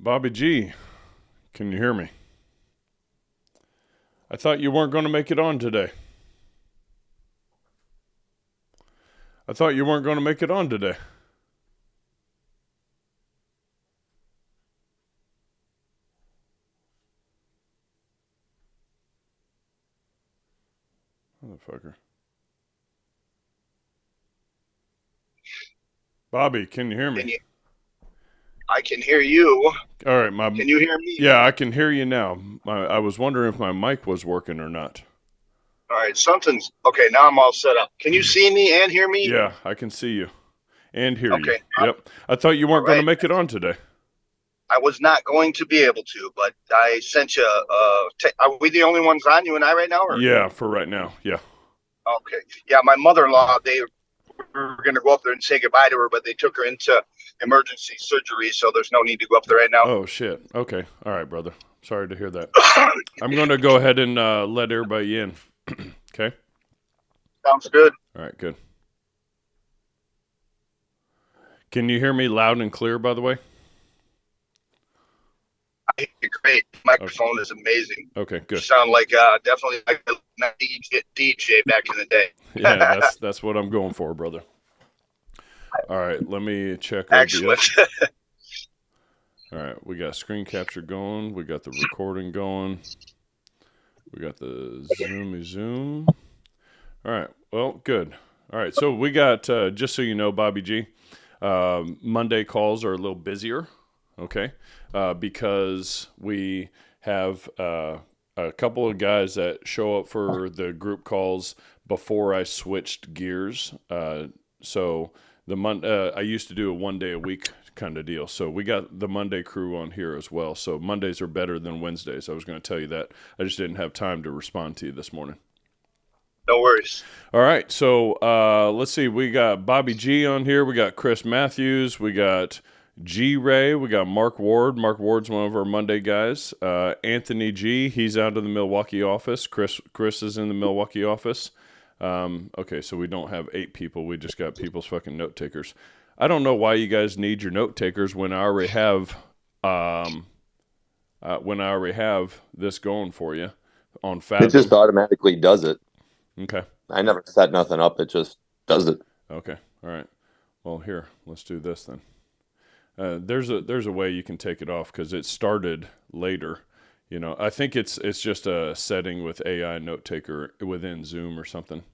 Bobby G, can you hear me? I thought you weren't going to make it on today. Motherfucker. Bobby, can you hear me? I can hear you. All right, Can you hear me? yeah, I can hear you now. I was wondering if my mic was working or not. All right, something's okay. Now I'm all set up. Can you see me and hear me? Yeah, I can see you and hear you. Okay, Yep. I thought you all weren't going to right. make it on today. I was not going to be able to, but I sent you. Are we the only ones on, you and I, right now? Or Yeah, for right now. Yeah. okay, yeah. My mother-in-law. They were going to go up there and say goodbye to her, but they took her into emergency surgery, so there's no need to go up there right now. Oh, shit. Okay. All right, brother. Sorry to hear that. I'm going to go ahead and let everybody in. Okay? Sounds good. All right, good. Can you hear me loud and clear, by the way? I hear you great. Okay, Microphone is amazing. okay, You good. sound like definitely like a DJ back in the day. Yeah, that's what I'm going for, brother. All right, let me check Excellent. OBS. All right, we got screen capture going. We got the recording going. We got the zoomy zoom. All right, well, good. All right, so we got, just so you know, Bobby G, Monday calls are a little busier, okay, because we have a couple of guys that show up for the group calls before I switched gears. So I used to do a 1 day a week kind of deal. So we got the Monday crew on here as well. So Mondays are better than Wednesdays. I was going to tell you that. I just didn't have time to respond to you this morning. No worries. All right, so let's see. We got Bobby G on here. We got Chris Matthews. We got G Ray. We got Mark Ward. Mark Ward's one of our Monday guys. Anthony G. He's out of the Milwaukee office. Chris is in the Milwaukee office. Okay, so we don't have 8 people. We just got people's fucking note takers. I don't know why you guys need your note takers when I already have this going for you on It just Fathom. automatically does it. Okay. I never set nothing up. It just does it. Okay. All right. Well, here, let's do this then. There's a way you can take it off because it started later. You know, I think it's just a setting with AI note taker within Zoom or something.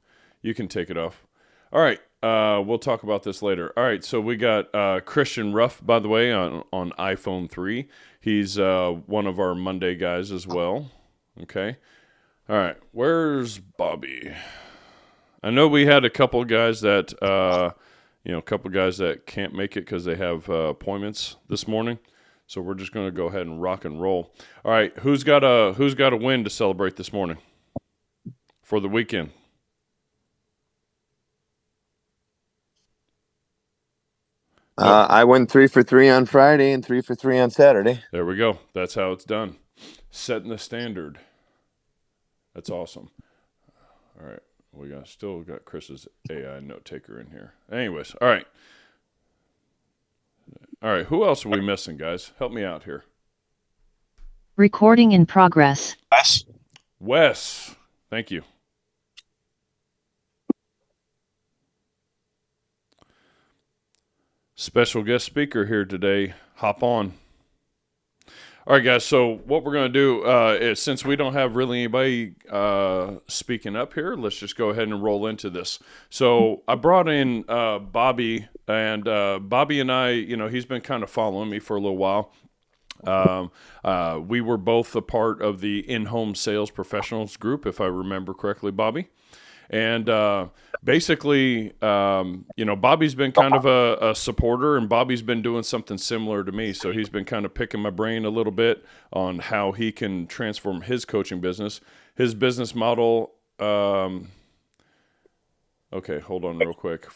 You can take it off. All right. We'll talk about this later. All right. So we got Christian Ruff, by the way, on iPhone 3. He's one of our Monday guys as well. Okay. All right. Where's Bobby? I know we had a couple guys that can't make it because they have appointments this morning. So we're just going to go ahead and rock and roll. All right, who's got a win to celebrate this morning for the weekend? I went 3 for 3 on Friday and 3 for 3 on Saturday. There we go. That's how it's done. Setting the standard. That's awesome. All right. We still got Chris's AI note taker in here. Anyways, all right. All right, who else are we missing, guys? Help me out here. Recording in progress. Wes. Thank you. Special guest speaker here today. Hop on. All right, guys. So what we're going to do is, since we don't have really anybody speaking up here, let's just go ahead and roll into this. So I brought in Bobby, and Bobby and I, he's been kind of following me for a little while. We were both a part of the in-home sales professionals group, if I remember correctly, Bobby. And basically, Bobby's been kind of a supporter, and Bobby's been doing something similar to me. So he's been kind of picking my brain a little bit on how he can transform his coaching business. His business model. Okay, hold on real quick.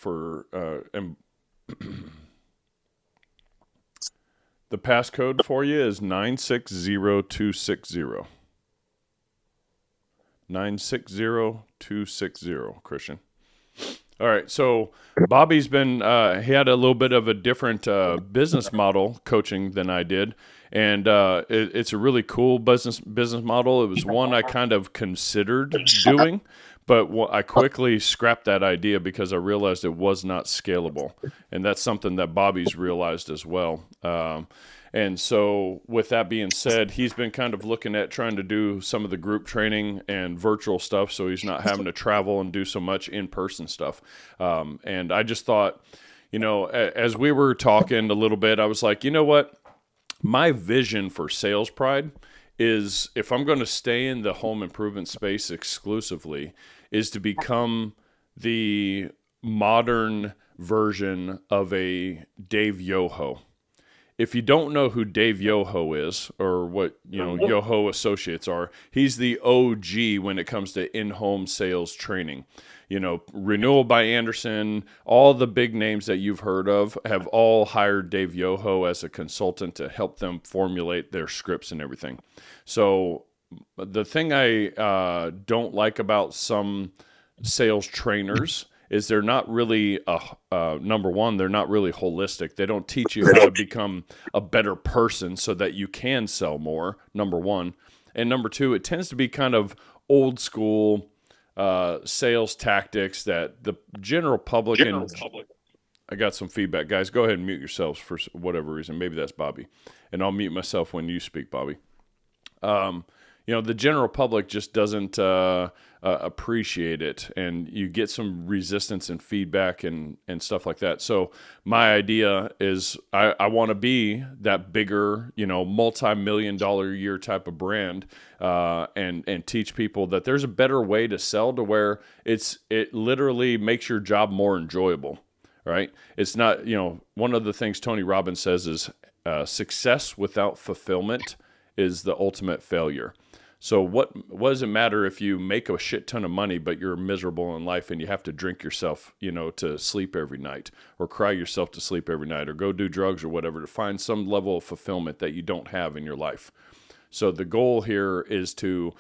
The passcode for you is 960260. 960260, Christian. All right. So Bobby's been, he had a little bit of a different business model coaching than I did. And it's a really cool business model. It was one I kind of considered doing, but I quickly scrapped that idea because I realized it was not scalable. And that's something that Bobby's realized as well. And so, with that being said, he's been kind of looking at trying to do some of the group training and virtual stuff, so he's not having to travel and do so much in-person stuff. And I just thought, as we were talking a little bit, I was like, you know what? My vision for Sales Pride is, if I'm going to stay in the home improvement space exclusively, is to become the modern version of a Dave Yoho. If you don't know who Dave Yoho is, or what Yoho Associates are, he's the OG when it comes to in-home sales training. Renewal by Anderson, all the big names that you've heard of have all hired Dave Yoho as a consultant to help them formulate their scripts and everything. So the thing I don't like about some sales trainers is they're not really number one, they're not really holistic. They don't teach you how to become a better person so that you can sell more, number one. And number two, it tends to be kind of old school sales tactics that the general public I got some feedback. Guys, go ahead and mute yourselves for whatever reason. Maybe that's Bobby. And I'll mute myself when you speak, Bobby. The general public just doesn't appreciate it, and you get some resistance and feedback and stuff like that. So my idea is I want to be that bigger, multi-million-dollar a year type of brand, and teach people that there's a better way to sell to where it literally makes your job more enjoyable, right? It's not, one of the things Tony Robbins says is success without fulfillment is the ultimate failure. So what does it matter if you make a shit ton of money, but you're miserable in life and you have to drink yourself, to sleep every night, or cry yourself to sleep every night, or go do drugs or whatever to find some level of fulfillment that you don't have in your life. So the goal here is to,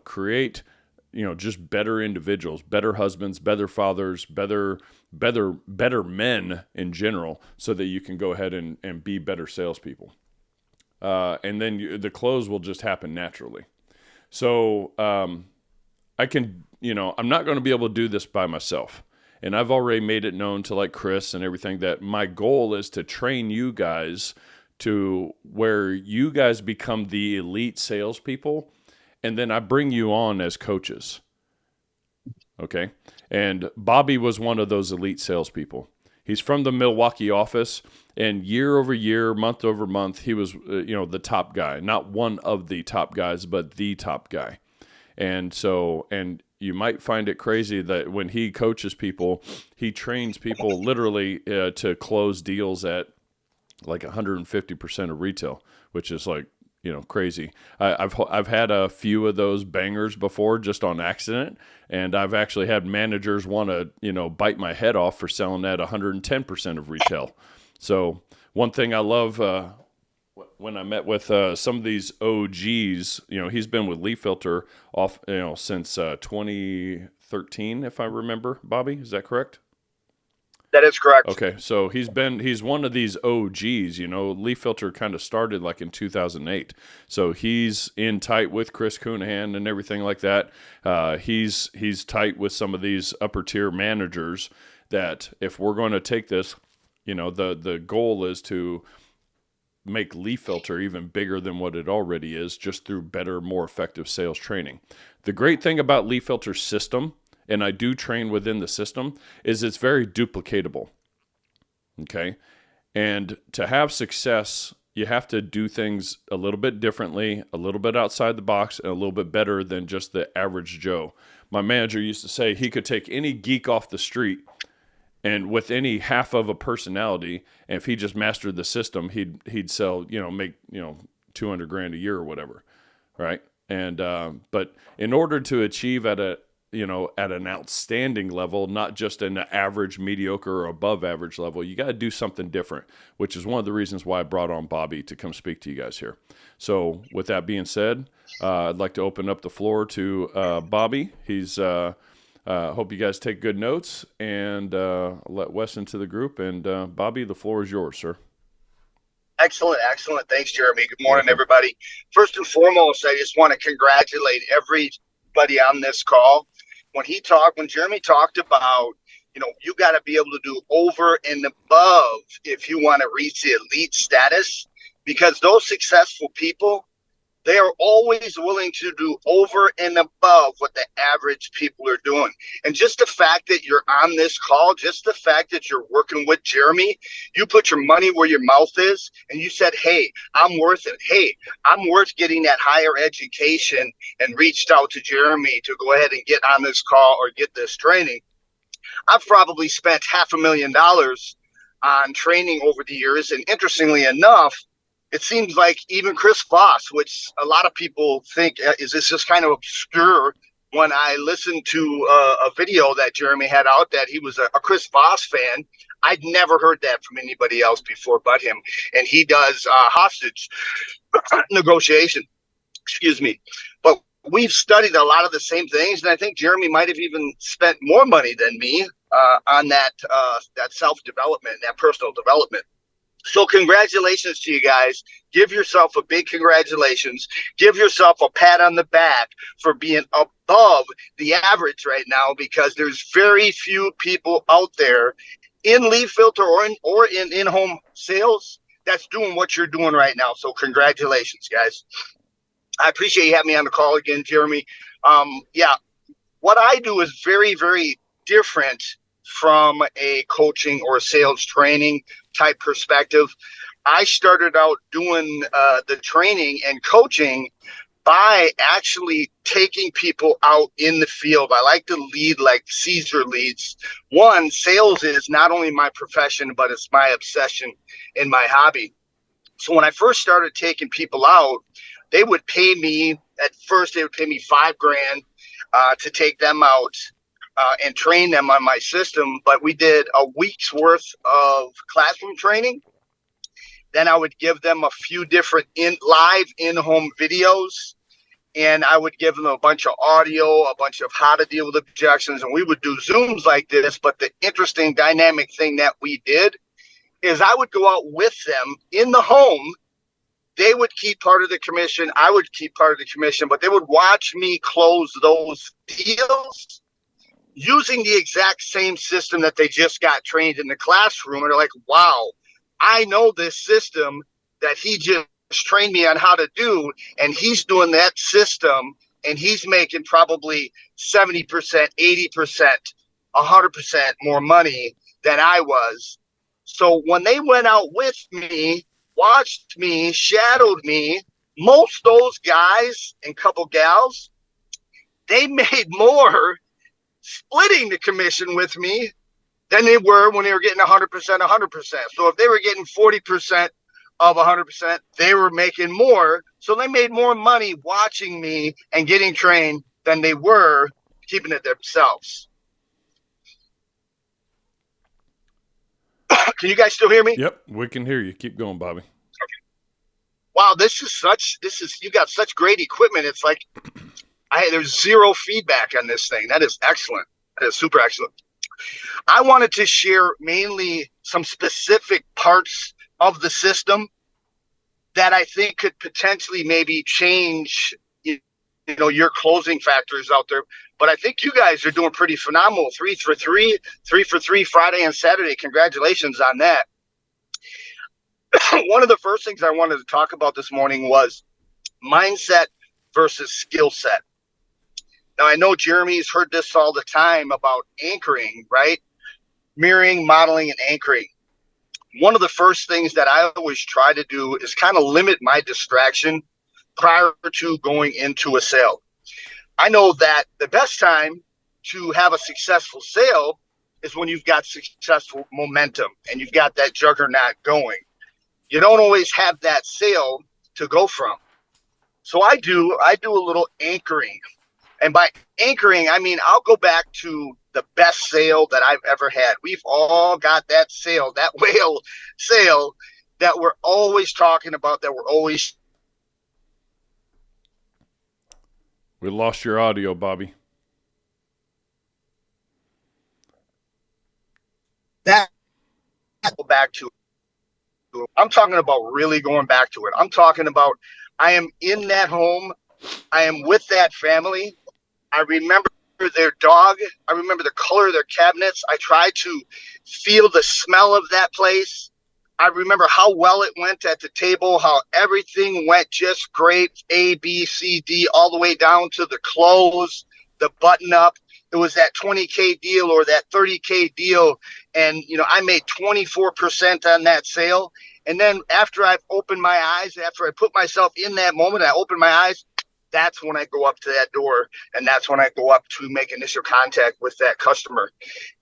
create, just better individuals, better husbands, better fathers, better men in general, so that you can go ahead and be better salespeople. And then the close will just happen naturally. So I can, I'm not going to be able to do this by myself. And I've already made it known to like Chris and everything that my goal is to train you guys to where you guys become the elite salespeople. And then I bring you on as coaches. Okay. And Bobby was one of those elite salespeople. He's from the Milwaukee office, and year over year, month over month, he was, the top guy. Not one of the top guys, but the top guy. And so, and you might find it crazy that when he coaches people, he trains people literally to close deals at like 150% of retail, which is like, crazy. I've had a few of those bangers before just on accident, and I've actually had managers want to, bite my head off for selling at 110% of retail. So one thing I love when I met with some of these OGs, he's been with Leaf Filter since 2013, if I remember. Bobby, is that correct? That is correct. Okay, so he's one of these OGs, Leaf Filter kind of started like in 2008. So he's in tight with Chris Coonahan and everything like that. He's tight with some of these upper tier managers that if we're going to take this, the goal is to make Leaf Filter even bigger than what it already is just through better, more effective sales training. The great thing about Leaf Filter's system, and I do train within the system, is it's very duplicatable, okay? And to have success, you have to do things a little bit differently, a little bit outside the box, and a little bit better than just the average Joe. My manager used to say he could take any geek off the street and with any half of a personality, and if he just mastered the system, he'd sell, make, $200,000 a year or whatever, right? And but in order to achieve at an outstanding level, not just an average, mediocre, or above average level, you got to do something different, which is one of the reasons why I brought on Bobby to come speak to you guys here. So with that being said, I'd like to open up the floor to Bobby. He's Hope you guys take good notes, and let Wes into the group. And Bobby, the floor is yours, sir. Excellent, excellent. Thanks, Jeremy. Good morning, Welcome. everybody. First and foremost, I just want to congratulate everybody on this call. When Jeremy talked about, you got to be able to do over and above if you want to reach the elite status, because those successful people, they are always willing to do over and above what the average people are doing. And just the fact that you're on this call, just the fact that you're working with Jeremy, you put your money where your mouth is and you said, hey, I'm worth it. Hey, I'm worth getting that higher education, and reached out to Jeremy to go ahead and get on this call or get this training. I've probably spent $500,000 on training over the years. And interestingly enough, it seems like even Chris Voss, which a lot of people think is this just kind of obscure, when I listened to a video that Jeremy had out that he was a Chris Voss fan, I'd never heard that from anybody else before but him. And he does hostage negotiation. Excuse me. But we've studied a lot of the same things, and I think Jeremy might have even spent more money than me on that self-development, that personal development. So congratulations to you guys. Give yourself a big congratulations. Give yourself a pat on the back for being above the average right now, because there's very few people out there in lead filter or in in-home sales that's doing what you're doing right now. So congratulations, guys. I appreciate you having me on the call again, Jeremy. What I do is very, very different from a coaching or sales training type perspective. I started out doing the training and coaching by actually taking people out in the field. I like to lead like Caesar leads. One, sales is not only my profession, but it's my obsession and my hobby. So when I first started taking people out, they would pay me at first. They would pay me $5,000 to take them out and train them on my system. But we did a week's worth of classroom training. Then I would give them a few different live in-home videos, and I would give them a bunch of audio, a bunch of how to deal with objections, and we would do Zooms like this. But the interesting dynamic thing that we did is I would go out with them in the home. They would keep part of the commission. I would keep part of the commission, but they would watch me close those deals using the exact same system that they just got trained in the classroom. And they're like, wow, I know this system that he just trained me on how to do. And he's doing that system, and he's making probably 70%, 80%, 100% more money than I was. So when they went out with me, watched me, shadowed me, most those guys and couple gals, they made more splitting the commission with me than they were when they were getting 100%, 100%. So if they were getting 40% of 100%, they were making more. So they made more money watching me and getting trained than they were keeping it themselves. Can you guys still hear me? Yep, we can hear you. Keep going, Bobby. Wow, you got such great equipment. It's like there's zero feedback on this thing. That is excellent. That is super excellent. I wanted to share mainly some specific parts of the system that I think could potentially maybe change, your closing factors out there. But I think you guys are doing pretty phenomenal. 3 for 3 Friday and Saturday. Congratulations on that. One of the first things I wanted to talk about this morning was mindset versus skill set. Now, I know Jeremy's heard this all the time about anchoring, right? Mirroring, modeling, and anchoring. One of the first things that I always try to do is kind of limit my distraction prior to going into a sale. I know that the best time to have a successful sale is when you've got successful momentum and you've got that juggernaut going. You don't always have that sale to go from. So I do a little anchoring. And by anchoring, I mean, I'll go back to the best sale that I've ever had. We've all got that sale, that whale sale that we're always talking about, that we're always. We lost your audio, Bobby. that go back to it. I'm talking about really going back to it. I'm talking about I am in that home. I am with that family. I remember their dog. I remember the color of their cabinets. I try to feel the smell of that place. I remember how well it went at the table, how everything went just great, A, B, C, D, all the way down to the clothes, the button up. It was that 20K deal or that 30K deal. And, I made 24% on that sale. And then after I've opened my eyes, after I put myself in that moment, I open my eyes, that's when I go up to that door, and that's when I go up to make initial contact with that customer.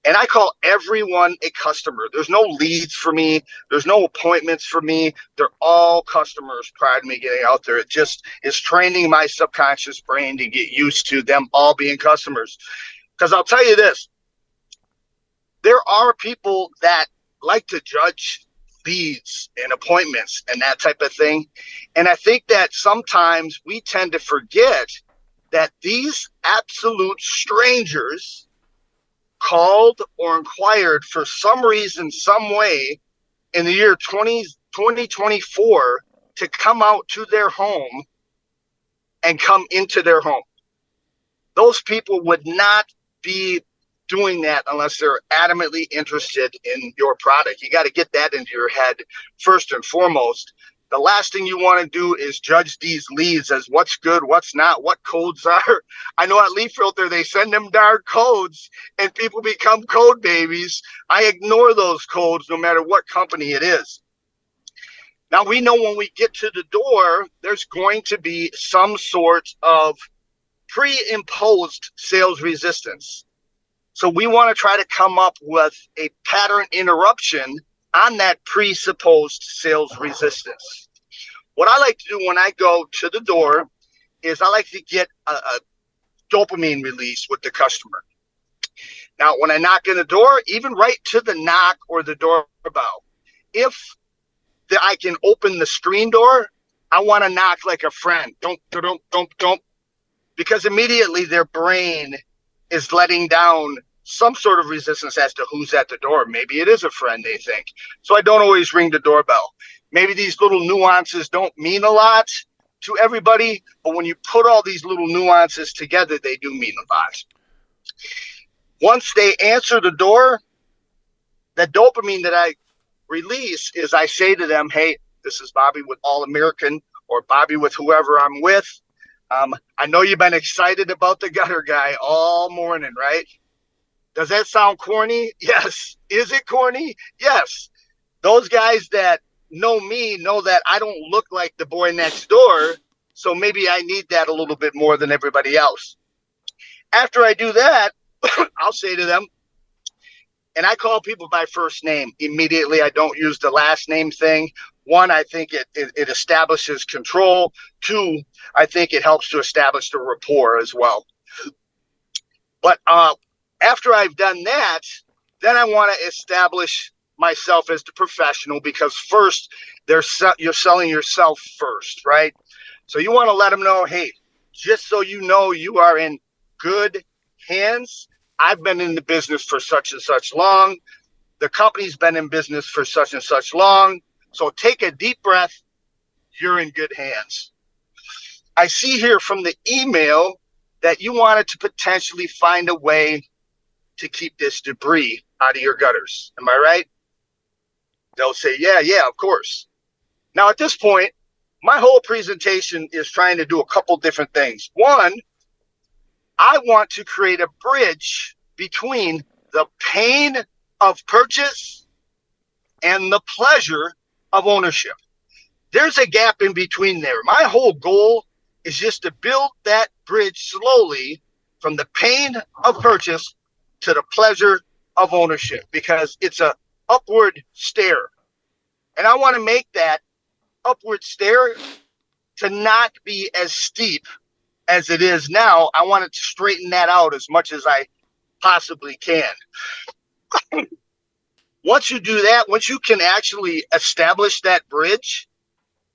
And I call everyone a customer. There's no leads for me. There's no appointments for me. They're all customers prior to me getting out there. It just is training my subconscious brain to get used to them all being customers. Because I'll tell you this, there are people that like to judge leads and appointments and that type of thing. And I think that sometimes we tend to forget that these absolute strangers called or inquired for some reason, some way in the year 2024 to come out to their home and come into their home. Those people would not be doing that unless they're adamantly interested in your product. You got to get that into your head first and foremost. The last thing you want to do is judge these leads as what's good, what's not, what codes are. I know at Leaf Filter, they send them darn codes and people become code babies. I ignore those codes no matter what company it is. Now, we know when we get to the door, there's going to be some sort of pre-imposed sales resistance. So we want to try to come up with a pattern interruption on that presupposed sales resistance. What I like to do when I go to the door is I like to get a dopamine release with the customer. Now, when I knock in the door, even right to the knock or the doorbell, if I can open the screen door, I want to knock like a friend. Don't, because immediately their brain is letting down some sort of resistance as to who's at the door. Maybe it is a friend, they think. So I don't always ring the doorbell. Maybe these little nuances don't mean a lot to everybody, but when you put all these little nuances together, they do mean a lot. Once they answer the door, the dopamine that I release is I say to them, hey, this is Bobby with All American or Bobby with whoever I'm with. I know you've been excited about the gutter guy all morning, right? Does that sound corny? Yes. Is it corny? Yes. Those guys that know me know that I don't look like the boy next door, so maybe I need that a little bit more than everybody else. After I do that, I'll say to them, and I call people by first name immediately. I don't use the last name thing. One, I think it establishes control. Two, I think it helps to establish the rapport as well. But after I've done that, then I want to establish myself as the professional, because first you're selling yourself first, right? So you want to let them know, hey, just so you know, you are in good hands. I've been in the business for such and such long. The company's been in business for such and such long. So take a deep breath. You're in good hands. I see here from the email that you wanted to potentially find a way to keep this debris out of your gutters. Am I right? They'll say, yeah, of course. Now, at this point, my whole presentation is trying to do a couple different things. One, I want to create a bridge between the pain of purchase and the pleasure of ownership. There's a gap in between there. My whole goal is just to build that bridge slowly from the pain of purchase to the pleasure of ownership, because it's a upward stair. And I want to make that upward stair to not be as steep as it is now. I want to straighten that out as much as I possibly can. Once you do that, once you can actually establish that bridge,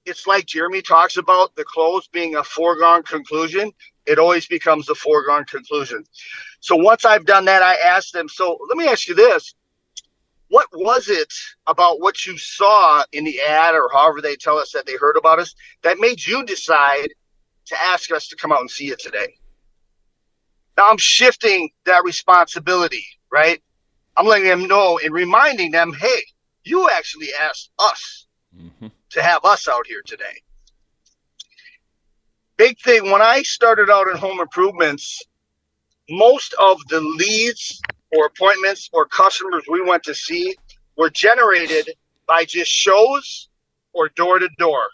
it's like Jeremy talks about the close being a foregone conclusion. It always becomes a foregone conclusion. So once I've done that, I ask them, so let me ask you this. what was it about what you saw in the ad or however they tell us that they heard about us that made you decide to ask us to come out and see you today? Now I'm shifting that responsibility, right? I'm letting them know and reminding them, hey, you actually asked us to have us out here today. Big thing, when I started out in home improvements, most of the leads or appointments or customers we went to see were generated by just shows or door to door.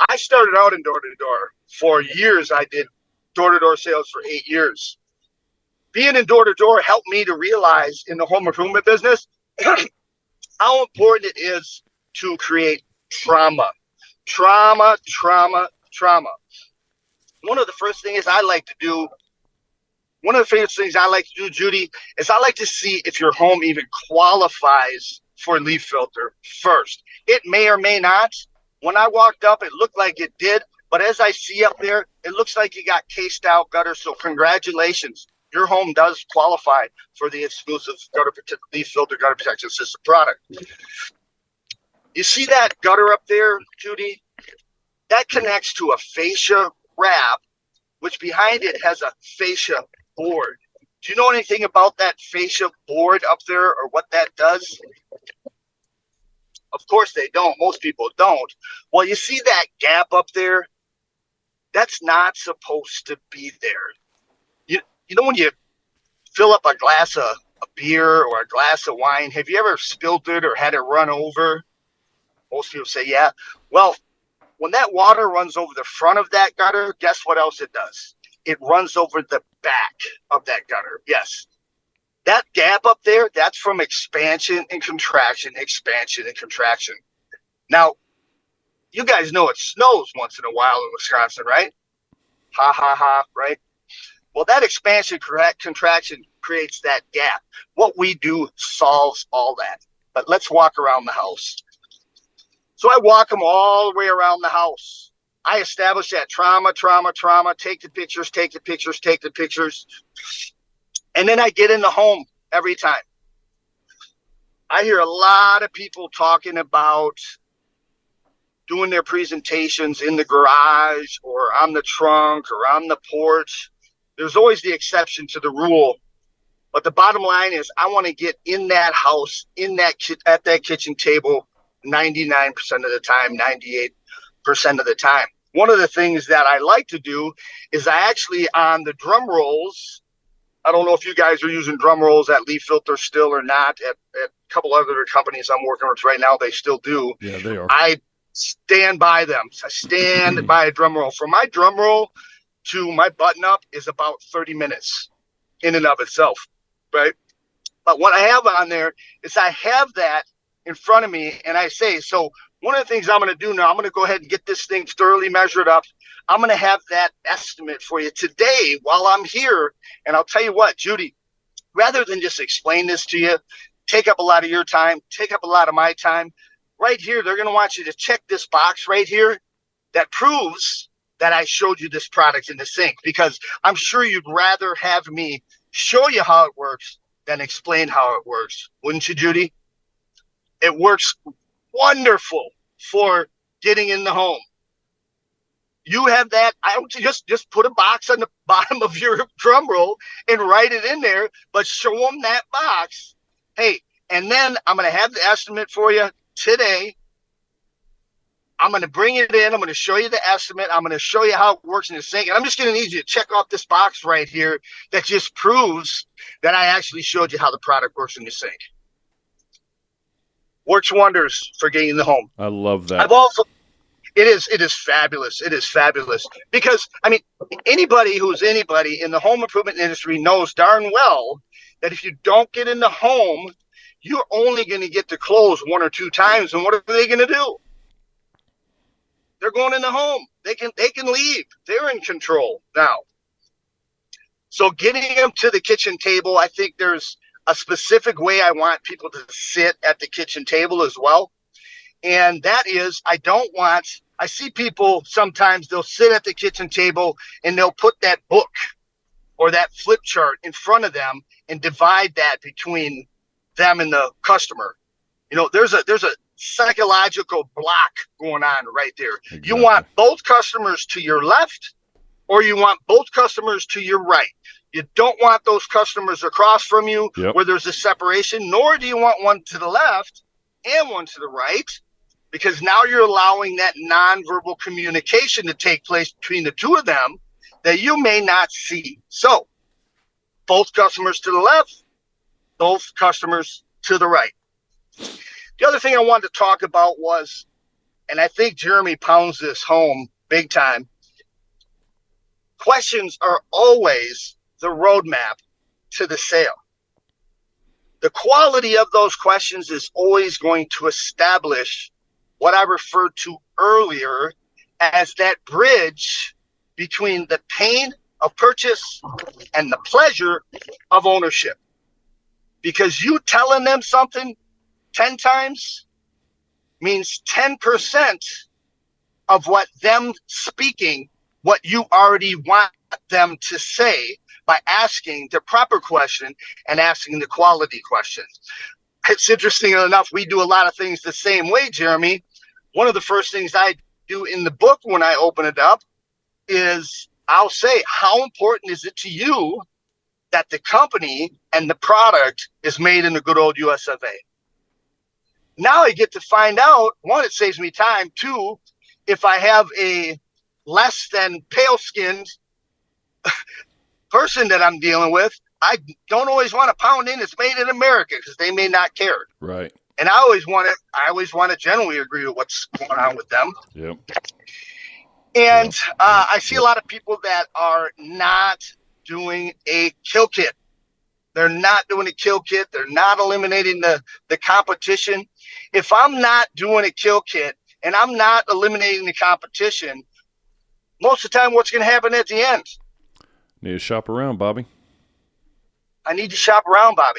I started out in door to door for years. I did door to door sales for 8 years. Being in door to door helped me to realize in the home improvement business how important it is to create trauma. One of the first things I like to do Judy, is I like to see if your home even qualifies for a leaf filter first. It may or may not. When I walked up, it looked like it did. But as I see up there, it looks like you got cased out gutters. So congratulations. Your home does qualify for the exclusive leaf filter gutter protection system product. You see that gutter up there, Judy? That connects to a fascia wrap, which behind it has a fascia board. Do you know anything about that fascia board up there or what that does? Of course they don't. Most people don't. Well, you see that gap up there? That's not supposed to be there. You know when you fill up a glass of a beer or a glass of wine, have you ever spilled it or had it run over? Most people say, yeah. Well, when that water runs over the front of that gutter, guess what else it does? It runs over the back of that gutter. Yes. That gap up there, that's from expansion and contraction. Now, you guys know it snows once in a while in Wisconsin, right? Ha, ha, ha, right? Well, that expansion contraction creates that gap. What we do solves all that. But let's walk around the house. So I walk them all the way around the house. I establish that trauma, take the pictures. And then I get in the home every time. I hear a lot of people talking about doing their presentations in the garage or on the trunk or on the porch. There's always the exception to the rule. But the bottom line is I want to get in that house, at that kitchen table 99% of the time, 98% of the time. One of the things that I like to do is I actually, on the drum rolls, I don't know if you guys are using drum rolls at Leaf Filter still or not. At a couple other companies I'm working with right now, they still do. Yeah, they are. I stand by them. I stand by a drum roll. From my drum roll to my button up is about 30 minutes in and of itself, right? But what I have on there is I have that in front of me, and I say, so one of the things I'm going to do now, I'm going to go ahead and get this thing thoroughly measured up. I'm going to have that estimate for you today while I'm here. And I'll tell you what, Judy, rather than just explain this to you, take up a lot of your time, take up a lot of my time, right here, they're going to want you to check this box right here that proves that I showed you this product in the sink, because I'm sure you'd rather have me show you how it works than explain how it works. Wouldn't you, Judy? It works wonderful for getting in the home. You have that. I don't just put a box on the bottom of your drum roll and write it in there, but show them that box. Hey, and then I'm going to have the estimate for you today. I'm going to bring it in. I'm going to show you the estimate. I'm going to show you how it works in the sink. And I'm just going to need you to check off this box right here that just proves that I actually showed you how the product works in the sink. Works wonders for getting in the home. I love that. It is fabulous. It is fabulous because, I mean, anybody who's anybody in the home improvement industry knows darn well that if you don't get in the home, you're only going to get to close one or two times. And what are they going to do? They're going in the home. They can leave. They're in control now. So getting them to the kitchen table, I think there's a specific way I want people to sit at the kitchen table as well. And that is, I see people sometimes they'll sit at the kitchen table and they'll put that book or that flip chart in front of them and divide that between them and the customer. There's a psychological block going on right there. Exactly. You want both customers to your left, or you want both customers to your right. You don't want those customers across from you where there's a separation, nor do you want one to the left and one to the right, because now you're allowing that nonverbal communication to take place between the two of them that you may not see. So both customers to the left, both customers to the right. The other thing I wanted to talk about was, and I think Jeremy pounds this home big time, questions are always the roadmap to the sale. The quality of those questions is always going to establish what I referred to earlier as that bridge between the pain of purchase and the pleasure of ownership. Because you telling them something 10 times means 10% of what them speaking, what you already want them to say by asking the proper question and asking the quality questions. It's interesting enough, we do a lot of things the same way, Jeremy. One of the first things I do in the book when I open it up is I'll say, how important is it to you that the company and the product is made in the good old US of A? Now I get to find out, one, it saves me time. Two, if I have a less than pale-skinned person that I'm dealing with, I don't always want to pound in it's made in America because they may not care. Right. And I always want to generally agree with what's going on with them. Yep. And I see a lot of people that are not doing a kill kit. They're not doing a kill kit. They're not eliminating the competition. If I'm not doing a kill kit and I'm not eliminating the competition, most of the time what's going to happen at the end? Need to shop around, Bobby. I need to shop around, Bobby.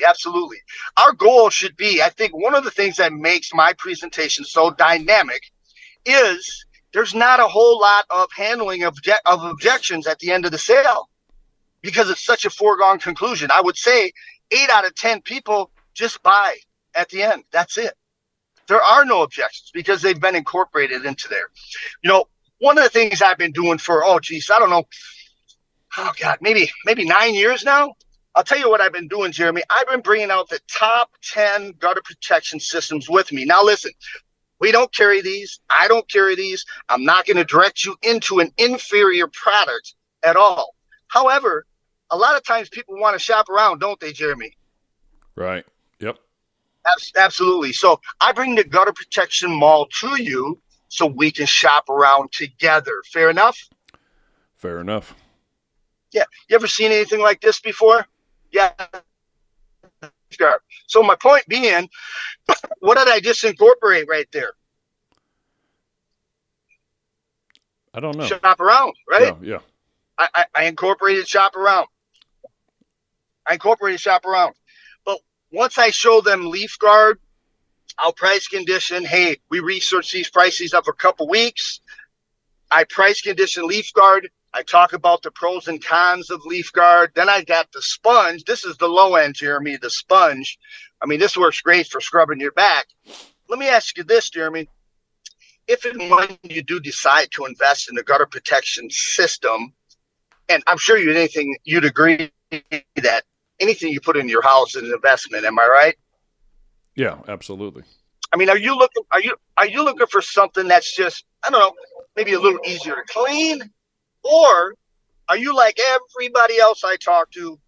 Absolutely. Our goal should be, I think one of the things that makes my presentation so dynamic is there's not a whole lot of handling of objections at the end of the sale because it's such a foregone conclusion. I would say 8 out of 10 people just buy at the end. That's it. There are no objections because they've been incorporated into there. One of the things I've been doing for, I don't know, maybe 9 years now. I'll tell you what I've been doing, Jeremy. I've been bringing out the top 10 gutter protection systems with me. Now, listen, we don't carry these. I don't carry these. I'm not going to direct you into an inferior product at all. However, a lot of times people want to shop around, don't they, Jeremy? Right. Yep. Absolutely. So I bring the gutter protection mall to you so we can shop around together. Fair enough? Fair enough. Yeah. You ever seen anything like this before? Yeah. So my point being, what did I just incorporate right there? I don't know. Shop around, right? Yeah. I incorporated shop around. But once I show them Leaf Guard, I'll price condition. Hey, we research these prices up a couple weeks. I price condition Leaf Guard. I talk about the pros and cons of Leaf Guard. Then I got the sponge. This is the low end, Jeremy, the sponge. I mean, this works great for scrubbing your back. Let me ask you this, Jeremy. If and when you do decide to invest in the gutter protection system, and I'm sure you'd agree that anything you put in your house is an investment. Am I right? Yeah, absolutely. I mean, are you looking for something that's just, I don't know, maybe a little easier to clean? Or are you like everybody else I talk to?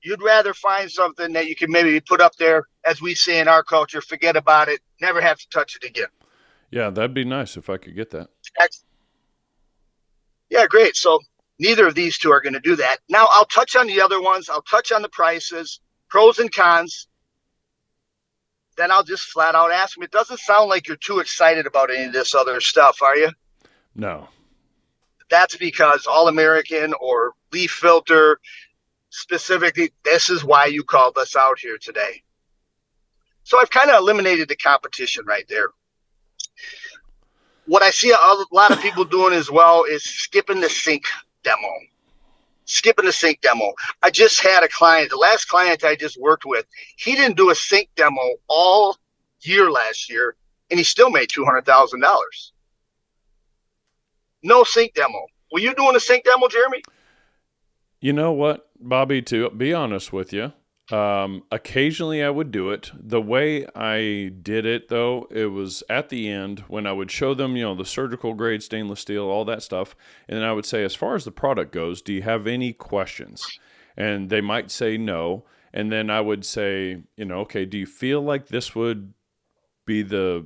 You'd rather find something that you can maybe put up there, as we say in our culture, forget about it, never have to touch it again. Yeah, that'd be nice if I could get that. Yeah, great. So neither of these two are going to do that. Now I'll touch on the other ones. I'll touch on the prices, pros and cons. Then I'll just flat out ask them. It doesn't sound like you're too excited about any of this other stuff, are you? No. That's because All American or Leaf Filter, specifically, this is why you called us out here today. So I've kind of eliminated the competition right there. What I see a lot of people doing as well is skipping the sink demo. skipping a sink demo. I just had a client, the last client I just worked with, he didn't do a sink demo all year last year, and he still made $200,000. No sink demo. Were you doing a sink demo, Jeremy? You know what, Bobby, to be honest with you, occasionally I would do it. The way I did it, though, it was at the end when I would show them, the surgical grade stainless steel, all that stuff. And then I would say, as far as the product goes, do you have any questions? And they might say no. And then I would say, okay, do you feel like this would be the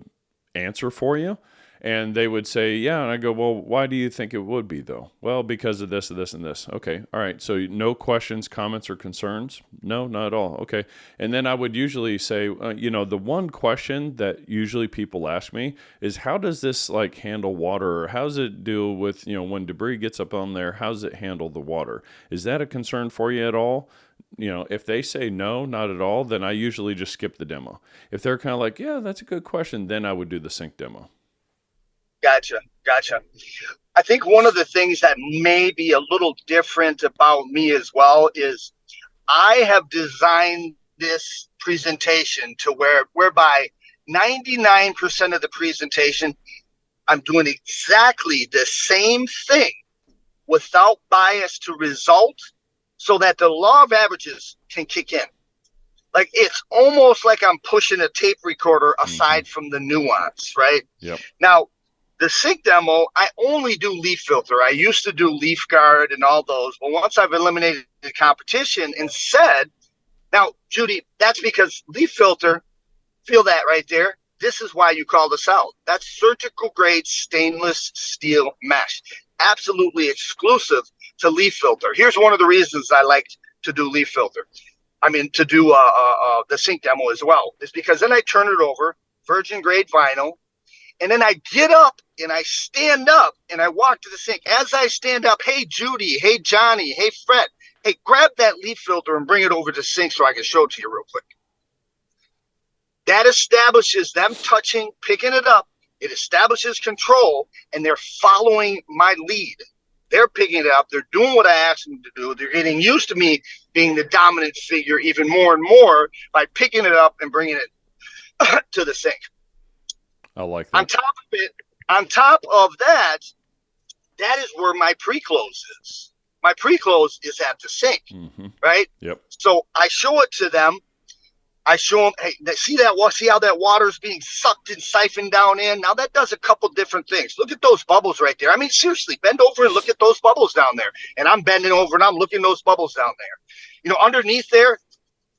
answer for you? And they would say, yeah. And I go, well, why do you think it would be, though? Well, because of this, and this. Okay. All right. So no questions, comments, or concerns? No, not at all. Okay. And then I would usually say, the one question that usually people ask me is, how does this like handle water? Or how does it deal with, when debris gets up on there, how does it handle the water? Is that a concern for you at all? If they say no, not at all, then I usually just skip the demo. If they're kind of like, yeah, that's a good question, then I would do the sink demo. Gotcha. I think one of the things that may be a little different about me as well is I have designed this presentation to whereby 99% of the presentation, I'm doing exactly the same thing without bias to result so that the law of averages can kick in. Like it's almost like I'm pushing a tape recorder aside from the nuance, right? Yep. Now, the sink demo, I only do leaf filter. I used to do leaf guard and all those. But once I've eliminated the competition and said, now, Judy, that's because leaf filter, feel that right there. This is why you call this out. That's surgical grade stainless steel mesh. Absolutely exclusive to leaf filter. Here's one of the reasons I like to do leaf filter. To do the sink demo as well, is because then I turn it over, virgin grade vinyl, and then I get up and I stand up and I walk to the sink. As I stand up, hey, Judy, hey, Johnny, hey, Fred, hey, grab that leaf filter and bring it over to the sink so I can show it to you real quick. That establishes them touching, picking it up. It establishes control, and they're following my lead. They're picking it up. They're doing what I asked them to do. They're getting used to me being the dominant figure even more and more by picking it up and bringing it to the sink. I like that. On top of that, that is where my pre-close is. My pre-close is at the sink, right? Yep. So I show it to them. I show them, hey, see how that water is being sucked and siphoned down in? Now that does a couple different things. Look at those bubbles right there. Seriously, bend over and look at those bubbles down there. And I'm bending over and I'm looking at those bubbles down there. Underneath there,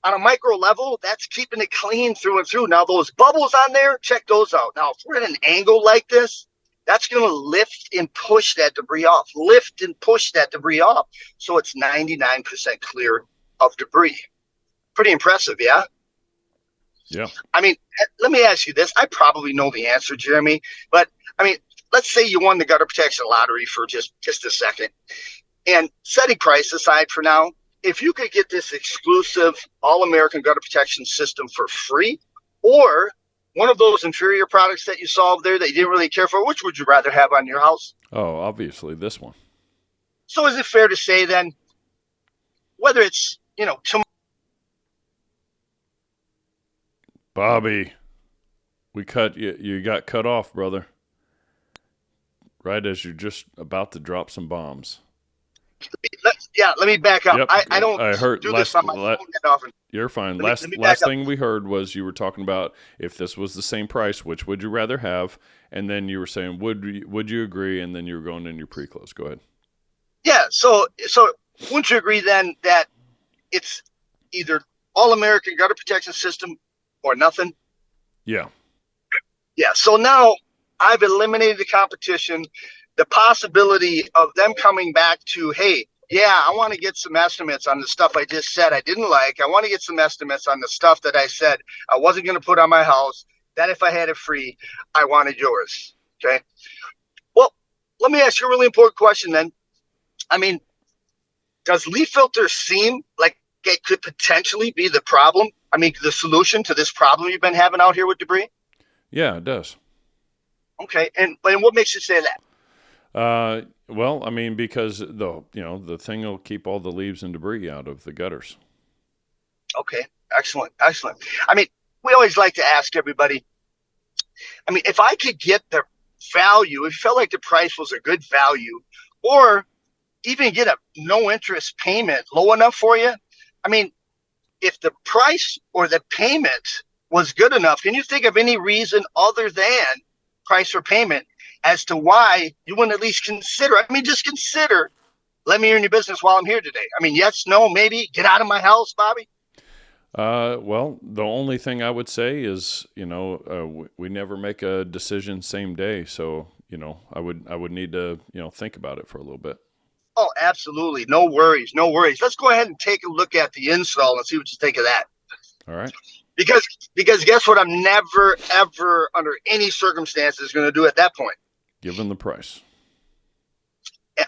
on a micro level, that's keeping it clean through and through. Now, those bubbles on there, check those out. Now, if we're at an angle like this, that's going to lift and push that debris off. So it's 99% clear of debris. Pretty impressive, yeah? Yeah. Let me ask you this. I probably know the answer, Jeremy, but let's say you won the gutter protection lottery for just a second. And setting price aside for now, if you could get this exclusive all-American gutter protection system for free, or one of those inferior products that you saw there that you didn't really care for, which would you rather have on your house? Oh, obviously this one. So is it fair to say then, whether it's, Bobby, you got cut off, brother. Right as you're just about to drop some bombs. Let me back up. Yep. I don't do this on my phone that often. You're fine. Let me Last thing we heard was you were talking about if this was the same price, which would you rather have? And then you were saying, would you agree? And then you were going in your pre-close. Go ahead. Yeah. So wouldn't you agree then that it's either all-American gutter protection system or nothing? Yeah. Yeah. So now I've eliminated the competition. The possibility of them coming back to, hey, yeah, I want to get some estimates on the stuff I just said I didn't like. I want to get some estimates on the stuff that I said I wasn't going to put on my house. That if I had it free, I wanted yours. Okay. Well, let me ask you a really important question then. Does leaf filter seem like it could potentially be the problem? The solution to this problem you've been having out here with debris? Yeah, it does. Okay. And what makes you say that? Well, I mean, because the thing will keep all the leaves and debris out of the gutters. Okay, excellent, excellent. I mean, we always like to ask everybody. I mean, if I could get the value, if you felt like the price was a good value, or even get a no interest payment low enough for you. I mean, if the price or the payment was good enough, can you think of any reason other than price or payment as to why you wouldn't at least consider? I mean, just consider. Let me earn your business while I'm here today. I mean, yes, no, maybe. Get out of my house, Bobby. Well, the only thing I would say is, we never make a decision same day. So, I would need to, think about it for a little bit. Oh, absolutely. No worries. No worries. Let's go ahead and take a look at the install and see what you think of that. All right. Because guess what? I'm never, ever, under any circumstances, going to do at that point. Given the price.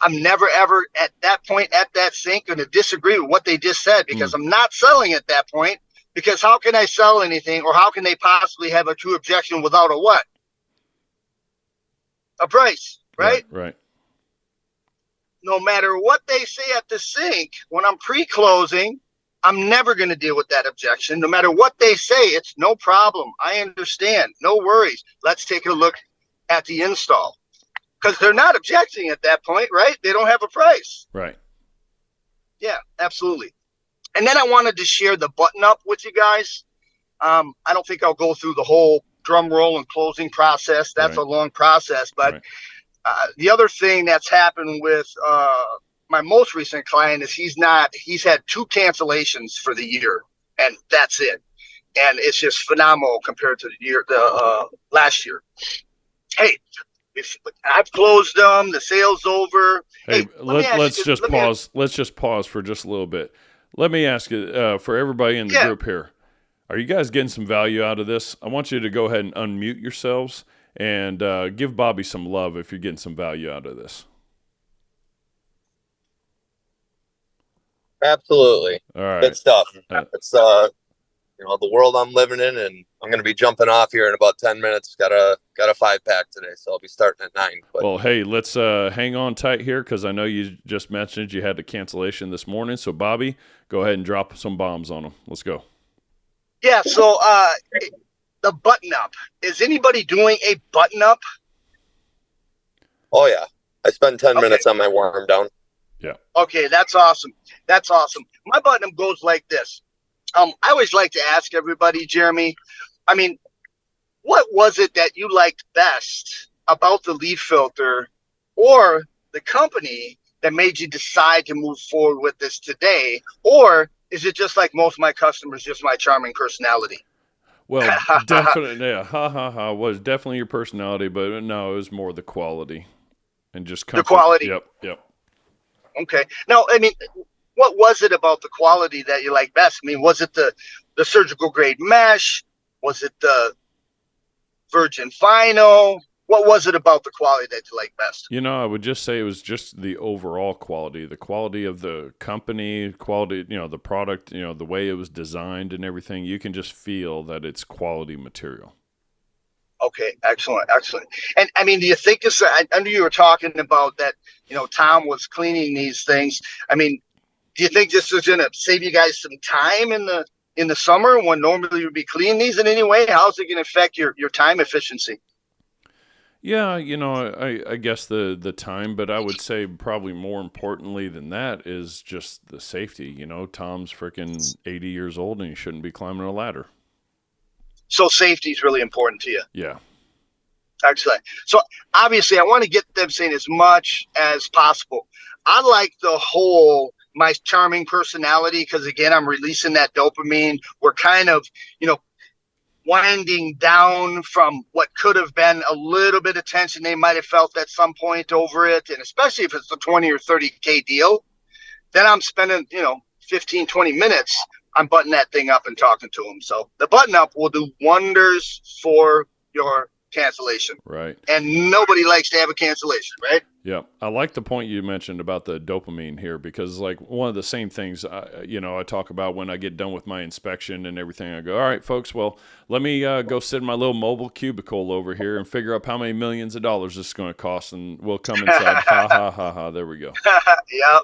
I'm never, ever at that point at that sink going to disagree with what they just said, because I'm not selling at that point. Because how can I sell anything, or how can they possibly have a true objection without a what? A price, right? Right. No matter what they say at the sink, when I'm pre-closing, I'm never going to deal with that objection. No matter what they say, it's no problem. I understand. No worries. Let's take a look at the install. Because they're not objecting at that point, right? They don't have a price. Right. Yeah, absolutely. And then I wanted to share the button up with you guys. I don't think I'll go through the whole drum roll and closing process. That's a long process. But the other thing that's happened with my most recent client is he's had 2 cancellations for the year, and that's it. And it's just phenomenal compared to the last year. Hey, I've closed them. The sale's over. Hey, let's just pause. Let's just pause for just a little bit. Let me ask you, for everybody in the group here, are you guys getting some value out of this? I want you to go ahead and unmute yourselves and give Bobby some love if you're getting some value out of this. Absolutely. All right. Good stuff. It's the world I'm living in, and I'm going to be jumping off here in about 10 minutes. Got a 5-pack today, so I'll be starting at 9. But. Well, hey, let's hang on tight here, because I know you just mentioned you had a cancellation this morning. So, Bobby, go ahead and drop some bombs on them. Let's go. Yeah, so the button up. Is anybody doing a button up? Oh, yeah. I spend 10 minutes on my warm down. Yeah. Okay, that's awesome. That's awesome. My button up goes like this. I always like to ask everybody, Jeremy, I mean, what was it that you liked best about the leaf filter or the company that made you decide to move forward with this today? Or is it just like most of my customers, just my charming personality? Well, definitely, yeah, was definitely your personality, but no, it was more the quality and just comfort. The quality. Yep. Okay. Now, I mean, what was it about the quality that you like best? I mean, was it the surgical grade mesh? Was it the virgin vinyl? What was it about the quality that you like best? I would just say it was just the overall quality, the quality of the company, quality, the product, the way it was designed and everything. You can just feel that it's quality material. Okay, excellent. And I mean, do you think this? I knew you were talking about that. Tom was cleaning these things. I mean, do you think this is going to save you guys some time in the summer when normally you'd be cleaning these in any way? How's it going to affect your time efficiency? Yeah, I guess the time, but I would say probably more importantly than that is just the safety. Tom's freaking 80 years old and he shouldn't be climbing a ladder. So safety is really important to you. Yeah. Excellent. So obviously I want to get them saying as much as possible. I like the whole my charming personality because, again, I'm releasing that dopamine. We're kind of, winding down from what could have been a little bit of tension they might have felt at some point over it. And especially if it's a 20 or 30K deal, then I'm spending, 15, 20 minutes. I'm buttoning that thing up and talking to them. So the button up will do wonders for your cancellation. Right. And nobody likes to have a cancellation, right? Yeah, I like the point you mentioned about the dopamine here because, like, one of the same things, I talk about when I get done with my inspection and everything. I go, all right, folks, well, let me go sit in my little mobile cubicle over here and figure out how many millions of dollars this is going to cost, and we'll come inside. Ha ha ha ha. There we go. Yeah.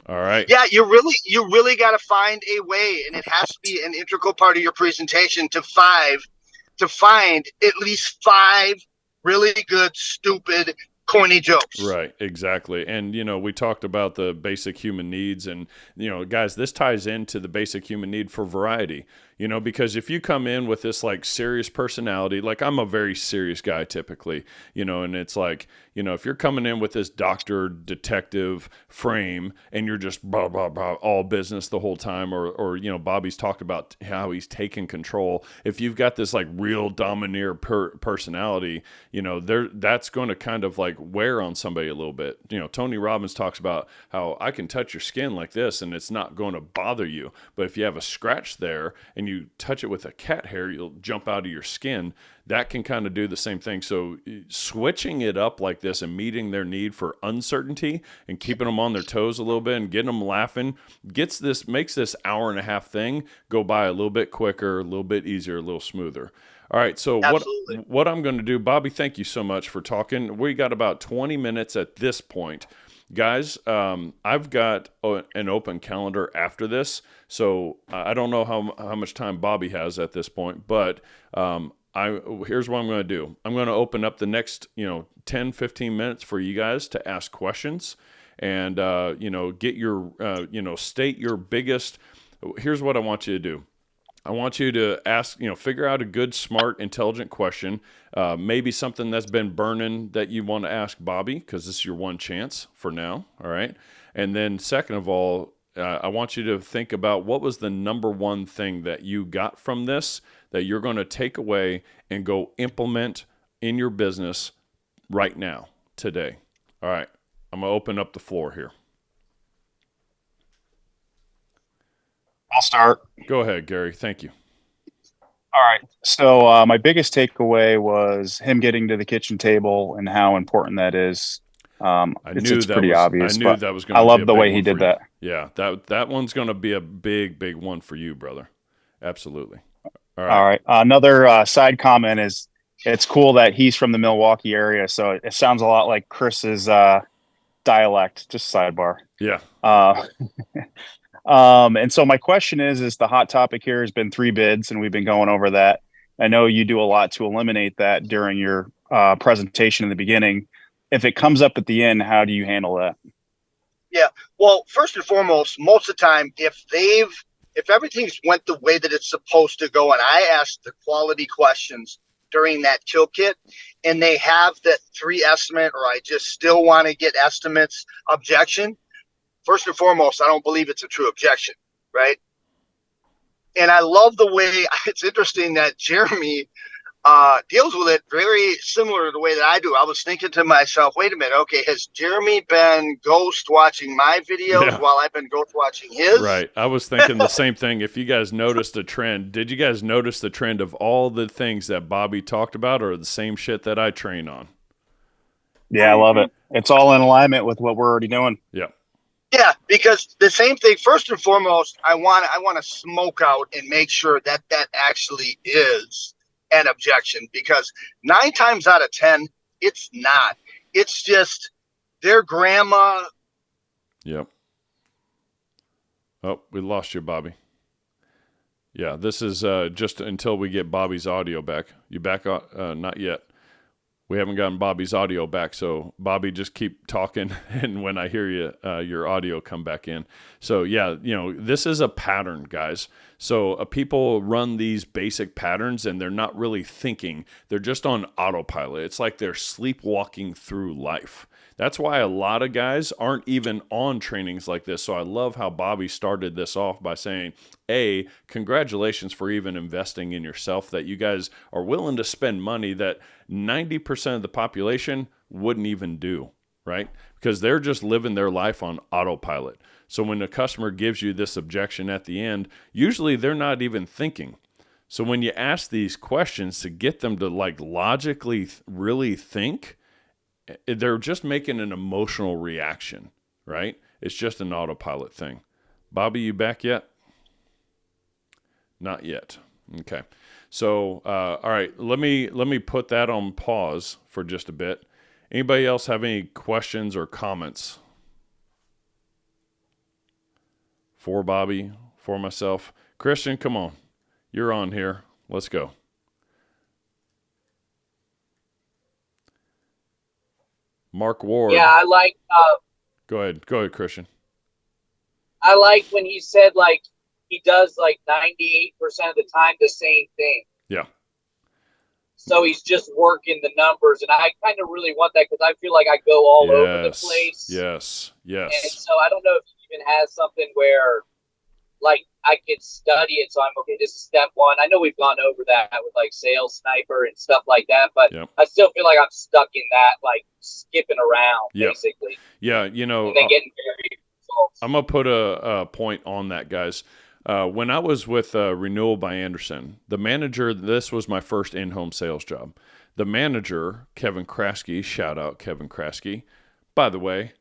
All right. Yeah, you really got to find a way, and it has to be an integral part of your presentation to find at least 5 really good, stupid, corny jokes. Right, exactly. And, we talked about the basic human needs. And, guys, this ties into the basic human need for variety, because if you come in with this like serious personality, like I'm a very serious guy typically, and it's like, if you're coming in with this doctor detective frame and you're just blah, blah, blah, all business the whole time, or Bobby's talked about how he's taken control. If you've got this like real domineer personality, that's going to kind of like wear on somebody a little bit. Tony Robbins talks about how I can touch your skin like this and it's not going to bother you. But if you have a scratch there and you touch it with a cat hair, you'll jump out of your skin. That can kind of do the same thing. So switching it up like this and meeting their need for uncertainty and keeping them on their toes a little bit and getting them laughing makes this hour and a half thing go by a little bit quicker, a little bit easier, a little smoother. All right, so Absolutely. what I'm going to do, Bobby, thank you so much for talking. We got about 20 minutes at this point. Guys, I've got an open calendar after this, so I don't know how much time Bobby has at this point, but here's what I'm going to do. I'm going to open up the next 10, 15 minutes for you guys to ask questions and get your state your biggest. Here's what I want you to do. I want you to ask, figure out a good, smart, intelligent question, maybe something that's been burning that you want to ask Bobby, because this is your one chance for now, all right? And then second of all, I want you to think about what was the number one thing that you got from this that you're going to take away and go implement in your business right now, today. All right, I'm going to open up the floor here. I'll start. Go ahead, Gary. Thank you. All right. So my biggest takeaway was him getting to the kitchen table and how important that is. It's pretty obvious. I knew but that was going to I be love a the big way one he for did you. that. Yeah, that one's going to be a big, big one for you, brother. Absolutely. All right. All right. Another side comment is it's cool that he's from the Milwaukee area, so it sounds a lot like Chris's dialect. Just sidebar. Yeah. And so my question is the hot topic here has been 3 bids, and we've been going over that. I know you do a lot to eliminate that during your presentation in the beginning. If it comes up at the end, how do you handle that? Yeah. Well, first and foremost, most of the time, if everything's went the way that it's supposed to go, and I ask the quality questions during that kill kit, and they have that 3 estimate, or I just still want to get estimates objection, first and foremost, I don't believe it's a true objection, right? And I love the way it's interesting that Jeremy deals with it very similar to the way that I do. I was thinking to myself, wait a minute, okay, has Jeremy been ghost watching my videos while I've been ghost watching his? Right. I was thinking the same thing. If you guys noticed a trend, did you guys notice the trend of all the things that Bobby talked about or the same shit that I train on? Yeah, I love it. It's all in alignment with what we're already doing. Yeah. Yeah, because the same thing, first and foremost, I want to smoke out and make sure that actually is an objection, because 9 times out of 10, it's not. It's just their grandma. Yep. Oh, we lost you, Bobby. Yeah, this is just until we get Bobby's audio back. You back? Not yet. We haven't gotten Bobby's audio back, so Bobby, just keep talking, and when I hear you, your audio come back in. So yeah, this is a pattern, guys. So people run these basic patterns, and they're not really thinking. They're just on autopilot. It's like they're sleepwalking through life. That's why a lot of guys aren't even on trainings like this. So I love how Bobby started this off by saying, A, congratulations for even investing in yourself, that you guys are willing to spend money that 90% of the population wouldn't even do, right? Because they're just living their life on autopilot. So when the customer gives you this objection at the end, usually they're not even thinking. So when you ask these questions to get them to like logically really think, they're just making an emotional reaction, right? It's just an autopilot thing. Bobby, you back yet? Not yet. Okay. So, all right, let me put that on pause for just a bit. Anybody else have any questions or comments for Bobby, for myself? Christian, come on. You're on here. Let's go. Mark Ward. Yeah, I like. Go ahead, Christian. I like when he said like he does like 98% of the time the same thing. Yeah. So he's just working the numbers, and I kind of really want that because I feel like I go all over the place. Yes. And so I don't know if he even has something where like I could study it. So I'm okay. This is step one. I know we've gone over that with like Sales Sniper and stuff like that, but I still feel like I'm stuck in that, like skipping around basically. Yeah, you know, and then getting very results. I'm gonna put a point on that, guys. When I was with Renewal by Anderson, the manager, this was my first in-home sales job. The manager, Kevin Kraske, shout out Kevin Kraske. By the way,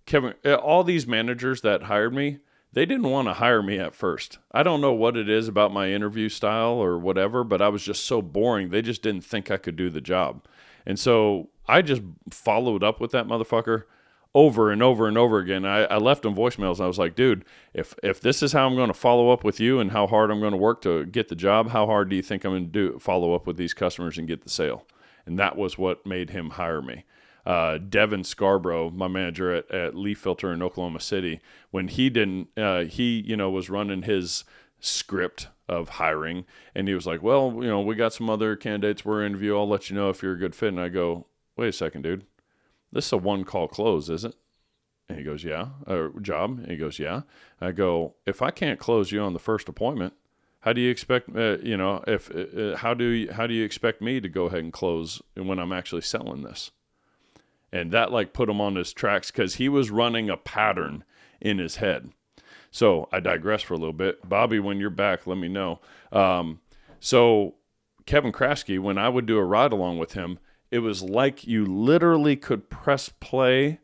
Kevin, all these managers that hired me, they didn't want to hire me at first. I don't know what it is about my interview style or whatever, but I was just so boring. They just didn't think I could do the job. And so I just followed up with that motherfucker over and over and over again. I left him voicemails, and I was like, dude, if this is how I'm going to follow up with you and how hard I'm going to work to get the job, how hard do you think I'm going to follow up with these customers and get the sale? And that was what made him hire me. Devin Scarborough, my manager at Leaf Filter in Oklahoma City, when he didn't, he was running his script of hiring, and he was like, well, we got some other candidates we're interviewing. I'll let you know if you're a good fit. And I go, wait a second, dude. This is a one-call close, is it? And he goes, yeah. Job? And he goes, yeah. I go, if I can't close you on the first appointment, how do you expect, how do you expect me to go ahead and close when I'm actually selling this? And that like put him on his tracks because he was running a pattern in his head. So I digress for a little bit. Bobby, when you're back, let me know. So Kevin Kraske, when I would do a ride along with him, it was like you literally could press play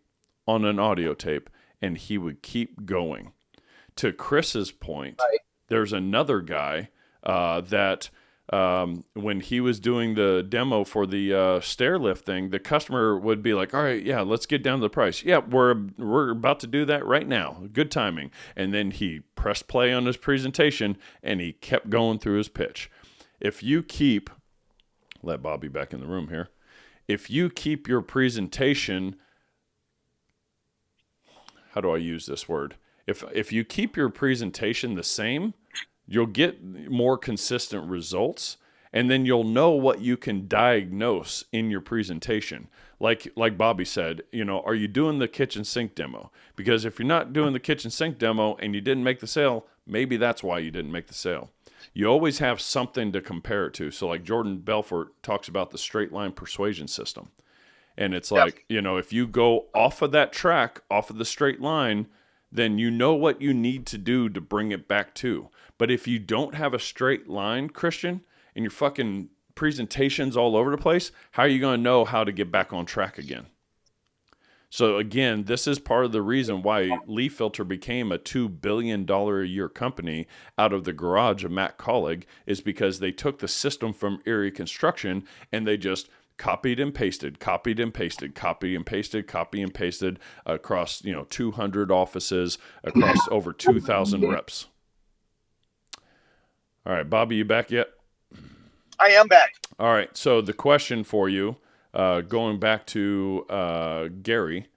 on an audio tape and he would keep going. To Chris's point, there's another guy that when he was doing the demo for the stair lift thing, the customer would be like, all right, yeah, let's get down to the price. Yeah, we're about to do that right now. Good timing. And then he pressed play on his presentation and he kept going through his pitch. If you keep, let Bobby back in the room here. If you keep your presentation, how do I use this word? If you keep your presentation the same, you'll get more consistent results, and then you'll know what you can diagnose in your presentation. Like Bobby said, are you doing the kitchen sink demo? Because if you're not doing the kitchen sink demo and you didn't make the sale, maybe that's why you didn't make the sale. You always have something to compare it to. So like Jordan Belfort talks about the straight line persuasion system. And it's like, if you go off of that track, off of the straight line, then you know what you need to do to bring it back to. But if you don't have a straight line, Christian, and your fucking presentation's all over the place, how are you going to know how to get back on track again? So again, this is part of the reason why Leaf Filter became a $2 billion a year company out of the garage of Matt Collig, is because they took the system from Erie Construction and they just copied and pasted across 200 offices, across over 2,000 reps. All right, Bobby, you back yet? I am back. All right, so the question for you, going back to Gary.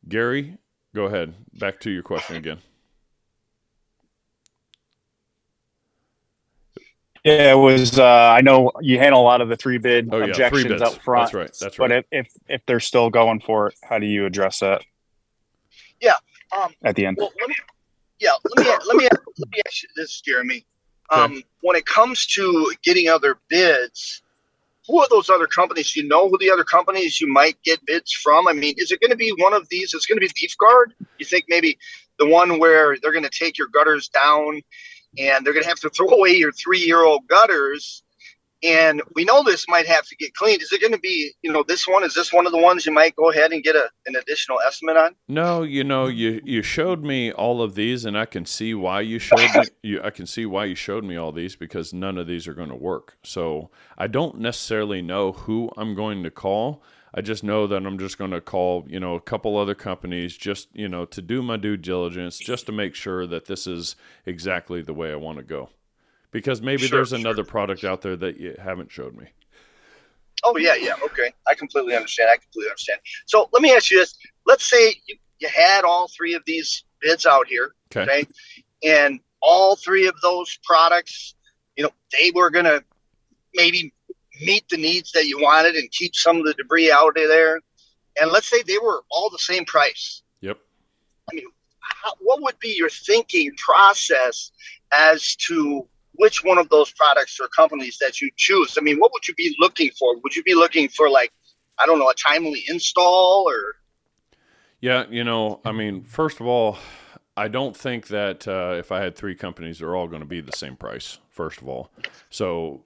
Gary, go ahead. Back to your question again. Yeah, it was. I know you handle a lot of the three bid objections 3 bids. up front. That's right. But if they're still going for it, how do you address that? Yeah. At the end. Well, let me ask you this, Jeremy. Okay. When it comes to getting other bids, who are those other companies? Do you know who the other companies you might get bids from? I mean, is it going to be one of these? It's going to be Leaf Guard? You think maybe the one where they're going to take your gutters down and they're going to have to throw away your 3-year-old gutters. And we know this might have to get cleaned. Is it going to be, this one? Is this one of the ones you might go ahead and get an additional estimate on? No, you showed me all of these, and I can see why you showed me. I can see why you showed me all these, because none of these are going to work. So I don't necessarily know who I'm going to call. I just know that I'm just going to call, a couple other companies just, to do my due diligence, just to make sure that this is exactly the way I want to go. Because maybe there's another product out there that you haven't showed me. Oh, yeah. Okay. I completely understand. So let me ask you this. Let's say you had all three of these bids out here. Okay. And all three of those products, they were going to maybe meet the needs that you wanted and keep some of the debris out of there. And let's say they were all the same price. Yep. I mean, what would be your thinking process as to which one of those products or companies that you choose? I mean, what would you be looking for? Would you be looking for, like, I don't know, a timely install or? Yeah, first of all, I don't think that if I had three companies, they're all going to be the same price, first of all. So,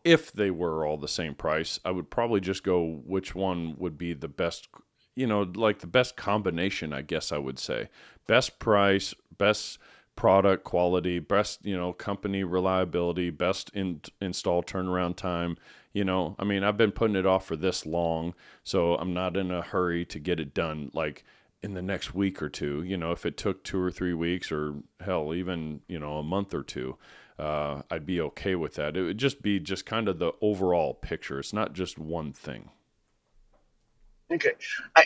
if they were all the same price, I would probably just go which one would be the best, like the best combination, I guess I would say. Best price, best product quality, best, company reliability, best install turnaround time. I've been putting it off for this long, so I'm not in a hurry to get it done like in the next week or two. If it took 2 or 3 weeks, or hell, even, a month or two, I'd be okay with that. It would just be just kind of the overall picture. It's not just one thing. Okay. I